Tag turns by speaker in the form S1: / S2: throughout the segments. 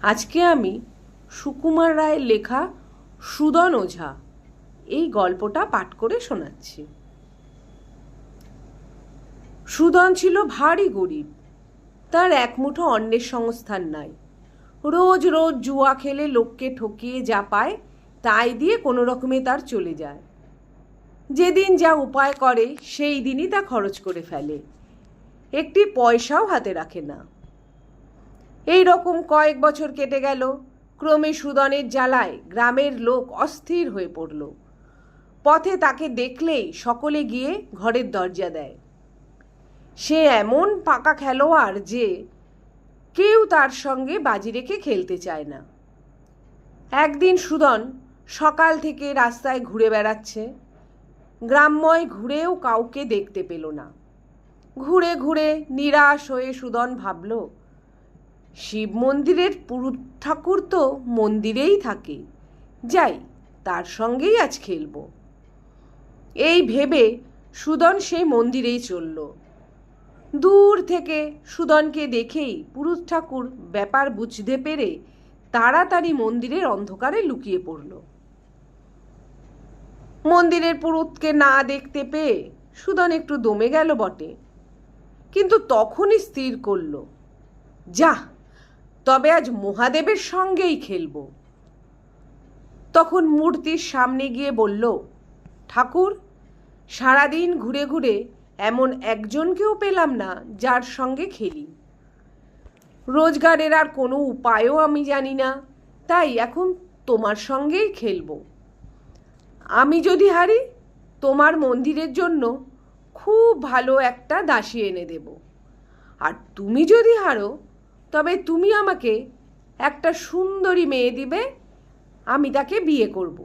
S1: আজকে আমি সুকুমার রায়ের লেখা সুদন ওঝা এই গল্পটা পাঠ করে শোনাচ্ছি। সুদন ছিল ভারী গরিব। তার এক মুঠো অন্নের সংস্থান নাই। রোজ রোজ জুয়া খেলে লোককে ঠকিয়ে যা পায় তাই দিয়ে কোনো রকমে তার চলে যায়। যেদিন যা উপায় করে সেই দিনই তা খরচ করে ফেলে, একটি পয়সাও হাতে রাখে না। এই রকম কয়েক বছর কেটে গেল। ক্রমে সুদনের জ্বালায় গ্রামের লোক অস্থির হয়ে পড়ল। পথে তাকে দেখলেই সকলে গিয়ে ঘরের দরজা দেয়। সে এমন পাকা খেলোয়াড় যে কেউ তার সঙ্গে বাজি রেখে খেলতে চায় না। একদিন সুদন সকাল থেকে রাস্তায় ঘুরে বেড়াচ্ছে। গ্রামময় ঘুরেও কাউকে দেখতে পেল না। ঘুরে ঘুরে নিরাশ হয়ে সুদন ভাবল, শিব মন্দিরের পুরুত ঠাকুর তো মন্দিরেই থাকে, যাই তার সঙ্গেই আজ খেলব। এই ভেবে সুদন সেই মন্দিরেই চলল। দূর থেকে সুদনকে দেখেই পুরুত ঠাকুর ব্যাপার বুঝতে পেরে তাড়াতাড়ি মন্দিরের অন্ধকারে লুকিয়ে পড়ল। মন্দিরের পুরুতকে না দেখতে পেয়ে সুদন একটু দমে গেল বটে, কিন্তু তখনই স্থির করল, যা তবে আজ মহাদেবের সঙ্গেই খেলব। তখন মূর্তির সামনে গিয়ে বলল, ঠাকুর, সারাদিন ঘুরে ঘুরে এমন একজনকেও পেলাম না যার সঙ্গে খেলি। রোজগারের আর কোনো উপায়ও আমি জানি না, তাই এখন তোমার সঙ্গেই খেলব। আমি যদি হারি তোমার মন্দিরের জন্য খুব ভালো একটা দাসী এনে দেব, আর তুমি যদি হারো তবে তুমি আমাকে একটা সুন্দরী মেয়ে দিবে, আমি তাকে বিয়ে করব।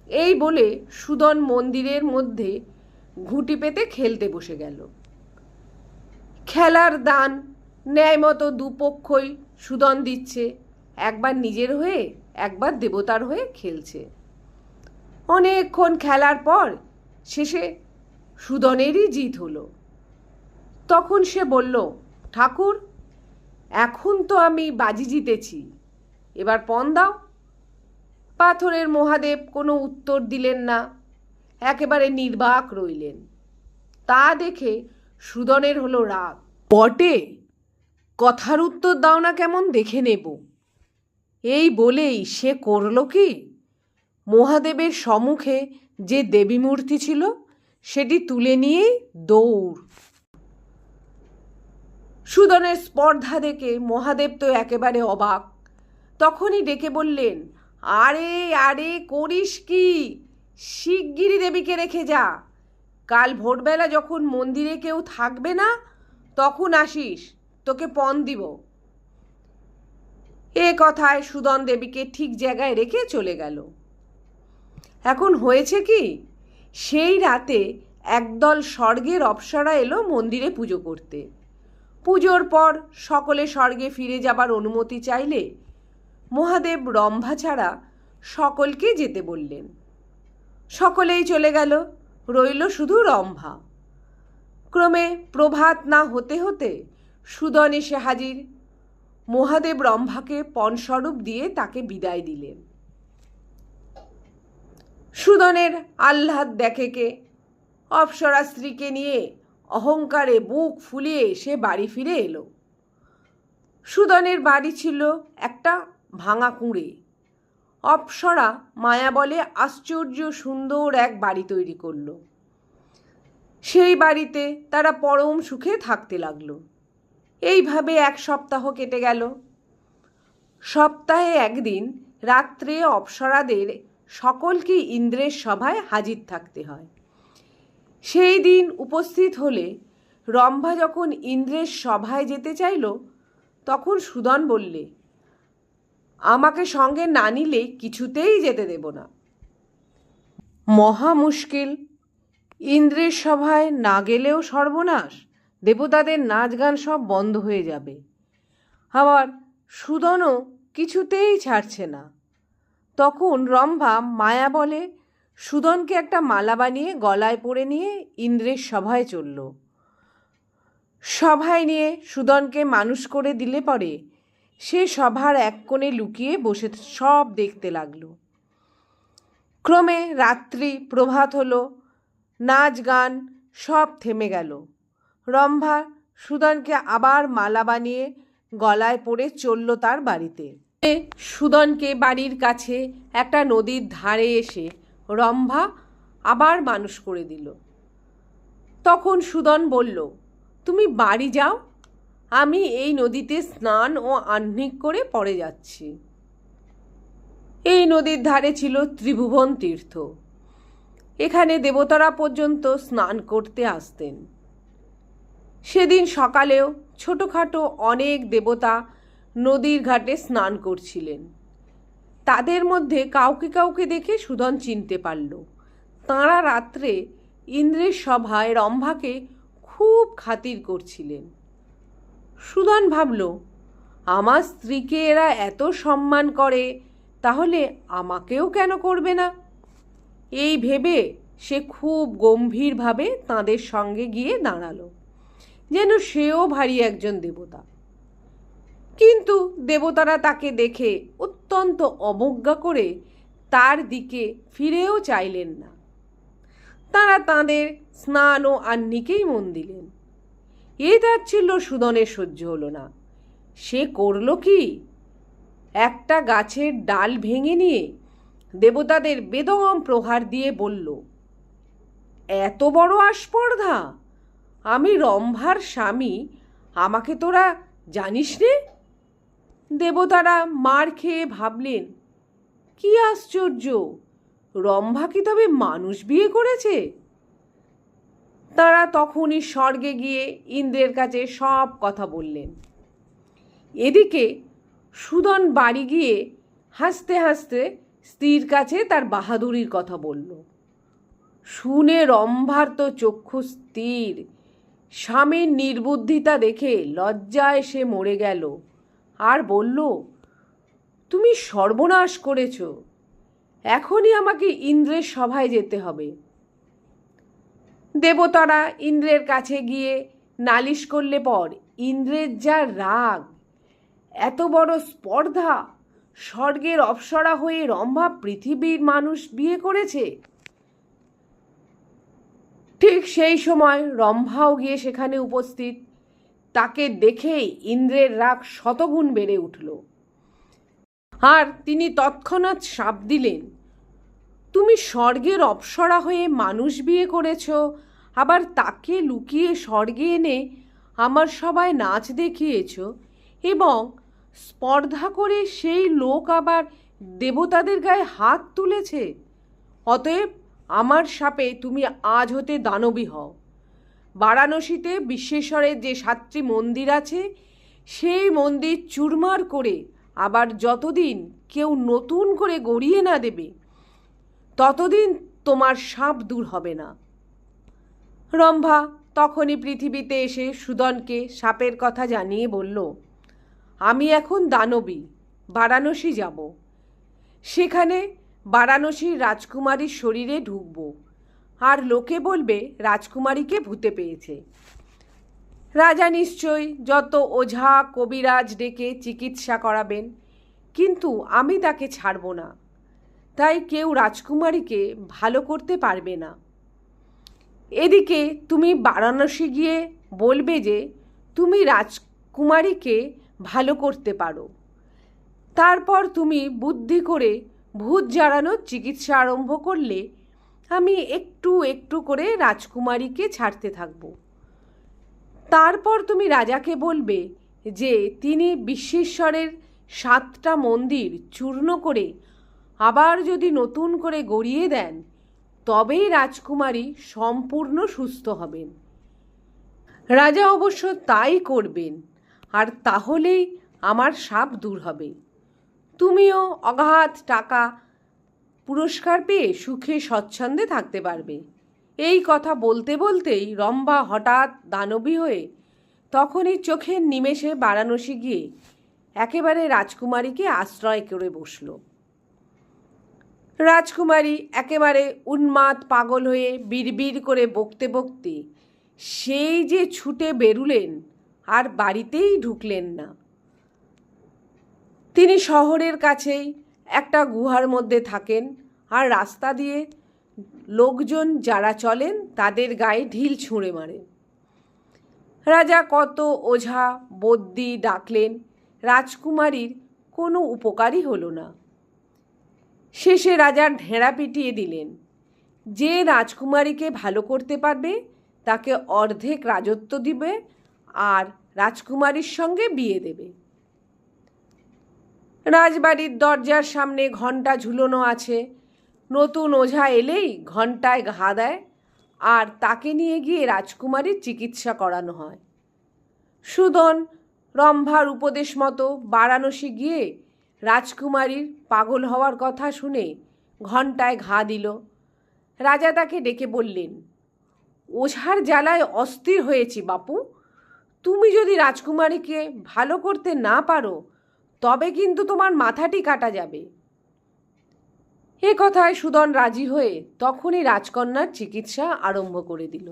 S1: এই বলে সুদন মন্দিরের মধ্যে ঘুঁটি পেতে খেলতে বসে গেল। খেলার দান ন্যায়মতো দুপক্ষই সুদন দিচ্ছে, একবার নিজের হয়ে একবার দেবতার হয়ে খেলছে। অনেকক্ষণ খেলার পর শেষে সুদনেরই জিত হলো। তখন সে বলল, ঠাকুর, এখন তো আমি বাজি জিতেছি, এবার পণ দাও। পাথরের মহাদেব কোনো উত্তর দিলেন না, একেবারে নির্বাক রইলেন। তা দেখে সুদনের হলো রাগ। বটে, কথার উত্তর দাও না কেমন দেখে নেব। এই বলেই সে করল কি, মহাদেবের সম্মুখে যে দেবী মূর্তি ছিল সেটি তুলে নিয়েই দৌড়। সুদনের স্পর্ধা দেখে মহাদেব তো একেবারে অবাক। তখনই ডেকে বললেন, আরে আরে করিস কি, শিগগিরই দেবীকে রেখে যা। কাল ভোরবেলা যখন মন্দিরে কেউ থাকবে না তখন আসিস, তোকে পণ দিব। এ কথায় সুদন দেবীকে ঠিক জায়গায় রেখে চলে গেল। এখন হয়েছে কি, সেই রাতে একদল স্বর্গের অপ্সরা এলো মন্দিরে পুজো করতে। পুজোর পর সকলে স্বর্গে ফিরে যাবার অনুমতি চাইলে মহাদেব রম্ভা ছাড়া সকলকে যেতে বললেন। সকলেই চলে গেল, রইল শুধু রম্ভা। ক্রমে প্রভাত না হতে হতে সুদন এসে হাজির। মহাদেব রম্ভাকে পণস্বরূপ দিয়ে তাকে বিদায় দিলেন। সুদনের আহ্লাদ দেখে কে, অপ্সরা স্ত্রীকে নিয়ে অহংকারে বুক ফুলিয়ে সে বাড়ি ফিরে এলো। সুদনের বাড়ি ছিল একটা ভাঙা কুঁড়ে। অপ্সরা মায়া বলে আশ্চর্য সুন্দর এক বাড়ি তৈরি করল। সেই বাড়িতে তারা পরম সুখে থাকতে লাগলো। এইভাবে এক সপ্তাহ কেটে গেল। সপ্তাহে একদিন রাত্রে অপ্সরাদের সকলকে ইন্দ্রের সভায় হাজির থাকতে হয়। সেই দিন উপস্থিত হলে রম্ভা যখন ইন্দ্রের সভায় যেতে চাইল তখন সুদন বললে, আমাকে সঙ্গে না নিলে কিছুতেই যেতে দেব না। মহা মুশকিল, ইন্দ্রের সভায় না গেলেও সর্বনাশ, দেবতাদের নাচ গান সব বন্ধ হয়ে যাবে। আবার সুদনও কিছুতেই ছাড়ছে না। তখন রম্ভা মায়া বলে সুদনকে একটা মালা বানিয়ে গলায় পরে নিয়ে ইন্দ্রের সভায় চলল। সভায় নিয়ে সুদনকে মানুষ করে দিলে পরে সে সভার এক কোণে লুকিয়ে বসে সব দেখতে লাগলো। ক্রমে রাত্রি প্রভাত হলো, নাচ গান সব থেমে গেল। রম্ভা সুদানকে আবার মালা বানিয়ে গলায় পরে চলল তার বাড়িতে। সুদনকে বাড়ির কাছে একটা নদীর ধারে এসে রম্ভা আবার মানুষ করে দিল। তখন সুদন বলল, তুমি বাড়ি যাও, আমি এই নদীতে স্নান ও আহ্নিক করে পরে যাচ্ছি। এই নদীর ধারে ছিল ত্রিভুবন তীর্থ। এখানে দেবতারা পর্যন্ত স্নান করতে আসতেন। সেদিন সকালেও ছোটোখাটো অনেক দেবতা নদীর ঘাটে স্নান করছিলেন। তাদের মধ্যে কাউকে কাউকে দেখে সুদন চিনতে পারল। তাঁরা রাত্রে ইন্দ্রের সভায় রম্ভাকে খুব খাতির করছিলেন। সুদন ভাবল, আমার স্ত্রীকে এরা এত সম্মান করে, তাহলে আমাকেও কেন করবে না? এই ভেবে সে খুব গম্ভীরভাবে তাঁদের সঙ্গে গিয়ে দাঁড়ালো, যেন সেও ভারী একজন দেবতা। কিন্তু দেবতারা তাকে দেখে অত্যন্ত অবজ্ঞা করে তার দিকে ফিরেও চাইলেন না। তারা তাঁদের স্নান ও আহ্নিকেই মন দিলেন। এ তাচ্ছিল্য সুদনের সহ্য হলো না। সে করল কি, একটা গাছের ডাল ভেঙে নিয়ে দেবতাদের বেদম প্রহার দিয়ে বলল, এত বড় আস্পর্ধা! আমি রম্ভার স্বামী, আমাকে তোরা জানিস নে? দেবতারা মার খেয়ে ভাবলেন, কি আশ্চর্য, রম্ভা কি তবে মানুষ বিয়ে করেছে? তারা তখনই স্বর্গে গিয়ে ইন্দ্রের কাছে সব কথা বললেন। এদিকে সুদন বাড়ি গিয়ে হাসতে হাসতে স্ত্রীর কাছে তার বাহাদুরির কথা বলল। শুনে রম্ভার তো চক্ষু স্থির। স্বামীর নির্বুদ্ধিতা দেখে লজ্জায় সে মরে গেল আর বলল, তুমি সর্বনাশ করেছ, এখনই আমাকে ইন্দ্রের সভায় যেতে হবে। দেবতারা ইন্দ্রের কাছে গিয়ে নালিশ করলে পর ইন্দ্রের যা রাগ, এত বড় স্পর্ধা, স্বর্গের অপ্সরা হয়ে রম্ভা পৃথিবীর মানুষ বিয়ে করেছে। ঠিক সেই সময় রম্ভাও গিয়ে সেখানে উপস্থিত। তাকে দেখেই ইন্দ্রের রাগ শতগুণ বেড়ে উঠল, আর তিনি তৎক্ষণাৎ শাপ দিলেন, তুমি স্বর্গের অপ্সরা হয়ে মানুষ বিয়ে করেছ, আবার তাকে লুকিয়ে স্বর্গে এনে আমার সবাই নাচ দেখিয়েছ, এবং স্পর্ধা করে সেই লোক আবার দেবতাদের গায়ে হাত তুলেছে। অতএব আমার শাপে তুমি আজ হতে দানবী হও। বারাণসীতে বিশ্বেশ্বরের যে 7টি মন্দির আছে, সেই মন্দির চুরমার করে আবার যতদিন কেউ নতুন করে গড়িয়ে না দেবে, ততদিন তোমার শাপ দূর হবে না। রম্ভা তখনই পৃথিবীতে এসে সুদনকে শাপের কথা জানিয়ে বলল, আমি এখন দানবী, বারাণসী যাব। সেখানে বারাণসীর রাজকুমারীর শরীরে ঢুকব, আর লোকে বলবে রাজকুমারীকে ভূতে পেয়েছে। রাজা নিশ্চয়ই যত ওঝা কবিরাজ ডেকে চিকিৎসা করাবেন, কিন্তু আমি তাকে ছাড়ব না। তাই কেউ রাজকুমারীকে ভালো করতে পারবে না। এদিকে তুমি বারাণসী গিয়ে বলবে যে তুমি রাজকুমারীকে ভালো করতে পারো। তারপর তুমি বুদ্ধি করে ভূত জ্বালানোর চিকিৎসা আরম্ভ করলে আমি একটু একটু করে রাজকুমারীকে ছাড়তে থাকব। তারপর তুমি রাজাকে বলবে যে তিনি বিশ্বেশ্বরের 7টা মন্দির চূর্ণ করে আবার যদি নতুন করে গড়িয়ে দেন, তবেই রাজকুমারী সম্পূর্ণ সুস্থ হবেন। রাজা অবশ্য তাই করবেন, আর তাহলেই আমার শাপ দূর হবে। তুমিও অগাধ টাকা পুরস্কার পেয়ে সুখে স্বচ্ছন্দে থাকতে পারবে। এই কথা বলতে বলতেই রম্ভা হঠাৎ দানবী হয়ে তখনই চোখের নিমেষে বারাণসী গিয়ে একেবারে রাজকুমারীকে আশ্রয় করে বসল। রাজকুমারী একেবারে উন্মাদ পাগল হয়ে বিড়বিড় করে বকতে বকতে সেই যে ছুটে বেরুলেন, আর বাড়িতেই ঢুকলেন না। তিনি শহরের কাছেই একটা গুহার মধ্যে থাকেন, আর রাস্তা দিয়ে লোকজন যারা চলেন তাদের গায়ে ঢিল ছুঁড়ে মারেন। রাজা কত ওঝা বদ্যি ডাকলেন, রাজকুমারীর কোনো উপকারই হলো না। শেষে রাজার ঢেঁড়া পিটিয়ে দিলেন, যে রাজকুমারীকে ভালো করতে পারবে তাকে অর্ধেক রাজত্ব দিবে আর রাজকুমারীর সঙ্গে বিয়ে দেবে। রাজবাড়ির দরজার সামনে ঘণ্টা ঝুলোনো আছে। নতুন ওঝা এলেই ঘণ্টায় ঘা দেয় আর তাকে নিয়ে গিয়ে রাজকুমারীর চিকিৎসা করানো হয়। সুদন রম্ভার উপদেশ মতো বারাণসী গিয়ে রাজকুমারীর পাগল হওয়ার কথা শুনে ঘণ্টায় ঘা দিল। রাজা তাকে ডেকে বললেন, ওঝার জ্বালায় অস্থির হয়েছি বাপু, তুমি যদি রাজকুমারীকে ভালো করতে না পারো তবে কিন্তু তোমার মাথাটি কাটা যাবে। এ কথায় সুদন রাজি হয়ে তখনই রাজকন্যার চিকিৎসা আরম্ভ করে দিল।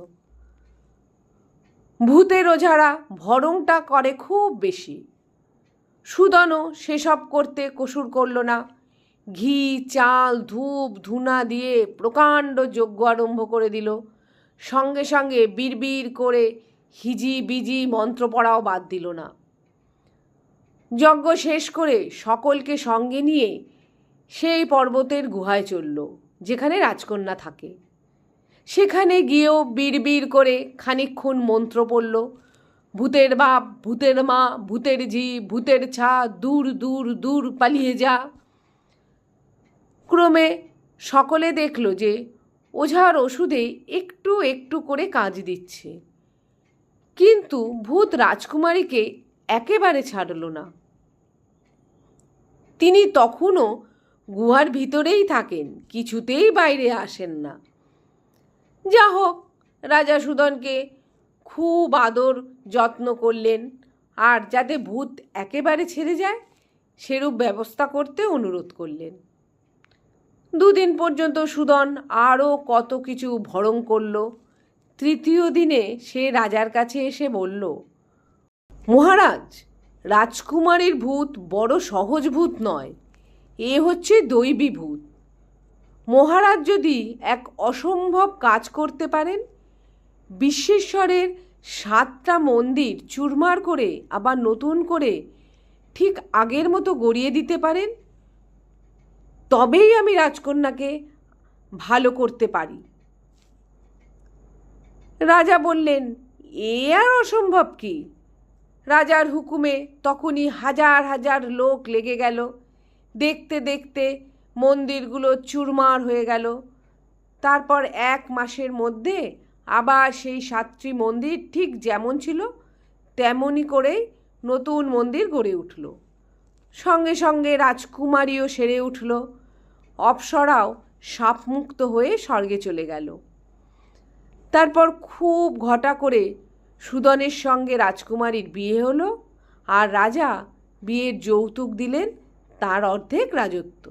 S1: ভূতের ওঝারা ভরংটা করে খুব বেশি। সুদনও সেসব করতে কসুর করল না। ঘি চাল ধূপ ধুনা দিয়ে প্রকাণ্ড যজ্ঞ আরম্ভ করে দিল। সঙ্গে সঙ্গে বিড়বিড় করে হিজি বিজি মন্ত্র পড়াও বাদ দিল না। যজ্ঞ শেষ করে সকলকে সঙ্গে নিয়ে সেই পর্বতের গুহায় চলল যেখানে রাজকন্যা থাকে। সেখানে গিয়েও বিড়বিড় করে খানিকক্ষণ মন্ত্র পড়ল, ভূতের বাপ, ভূতের মা, ভূতের ঝি, ভূতের ছা, দূর দূর দূর পালিয়ে যা। ক্রমে সকলে দেখল যে ওঝার ওষুধে একটু একটু করে কাজ দিচ্ছে, কিন্তু ভূত রাজকুমারীকে একেবারে ছাড়ল না। তিনি তখনও গুহার ভিতরেই থাকেন, কিছুতেই বাইরে আসেন না। যা হোক, রাজা সুদনকে খুব আদর যত্ন করলেন আর যাতে ভূত একেবারে ছেড়ে যায় সেরূপ ব্যবস্থা করতে অনুরোধ করলেন। দুদিন পর্যন্ত সুদন আরও কত কিছু ভরং করল। তৃতীয় দিনে সে রাজার কাছে এসে বলল, মহারাজ, রাজকুমারীর ভূত বড় সহজ ভূত নয়, এ হচ্ছে দৈবী ভূত। মহারাজ যদি এক অসম্ভব কাজ করতে পারেন, বিশ্বেশ্বরের 7টা মন্দির চুরমার করে আবার নতুন করে ঠিক আগের মতো গড়িয়ে দিতে পারেন, তবেই আমি রাজকন্যাকে ভালো করতে পারি। রাজা বললেন, এ আর অসম্ভব কি? রাজার হুকুমে তখনই হাজার হাজার লোক লেগে গেল। দেখতে দেখতে মন্দিরগুলো চুরমার হয়ে গেল। তারপর 1 মাসের মধ্যে আবার সেই 7টি মন্দির ঠিক যেমন ছিল তেমনই করেই নতুন মন্দির গড়ে উঠল। সঙ্গে সঙ্গে রাজকুমারীও সেরে উঠল। অপ্সরাও সাপমুক্ত হয়ে স্বর্গে চলে গেল। তারপর খুব ঘটা করে সুদনের সঙ্গে রাজকুমারীর বিয়ে হলো আর রাজা বিয়ের যৌতুক দিলেন তার অর্ধেক রাজত্ব।